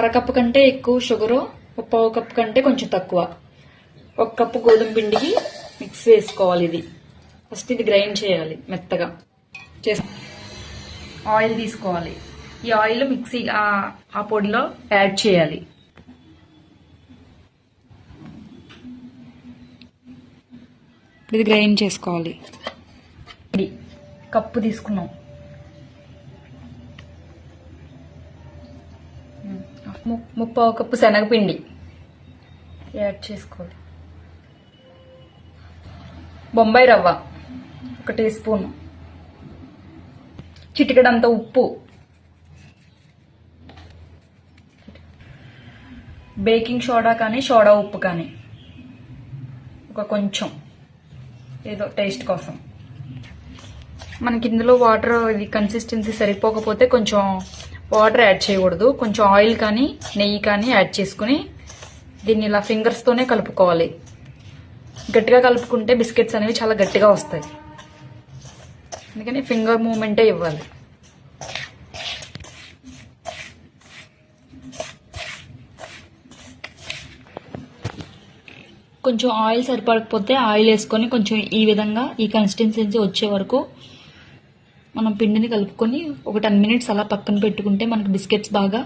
అరకప్పు కంటే ఎక్కువ షుగరు, పావు కప్పు కంటే కొంచెం తక్కువ. 1 కప్పు గోధుమ పిండికి మిక్స్ వేసుకోవాలి. ఇది ఫస్ట్ ఇది గ్రైండ్ చేయాలి మెత్తగా. ఆయిల్ తీసుకోవాలి. ఈ ఆయిల్ మిక్సీ ఆ పొడిలో యాడ్ చేయాలి. ఇది గ్రైండ్ చేసుకోవాలి. ఇది కప్పు తీసుకున్నాం. ముప్పావు కప్పు శనగపిండి యాడ్ చేసుకోవాలి. బొంబాయి రవ్వ 1 టీ స్పూన్, చిటికెడంత ఉప్పు, బేకింగ్ సోడా కానీ సోడా ఉప్పు కానీ కొంచెం, ఏదో టేస్ట్ కోసం. మనకి ఇందులో వాటర్ ఇది కన్సిస్టెన్సీ సరిపోకపోతే కొంచెం వాటర్ యాడ్ చేయకూడదు. కొంచెం ఆయిల్ కానీ నెయ్యి కానీ యాడ్ చేసుకుని దీన్ని ఇలా ఫింగర్స్తోనే కలుపుకోవాలి. గట్టిగా కలుపుకుంటే బిస్కెట్స్ అనేవి చాలా గట్టిగా వస్తాయి. అందుకని ఫింగర్ మూమెంటే ఇవ్వాలి. కొంచెం ఆయిల్ సరిపడకపోతే ఆయిల్ వేసుకొని కొంచెం ఈ విధంగా ఈ కన్సిస్టెన్సీ వచ్చే వరకు మనం పిండిని కలుపుకొని ఒక 10 మినిట్స్ అలా పక్కన పెట్టుకుంటే మనకు బిస్కెట్స్ బాగా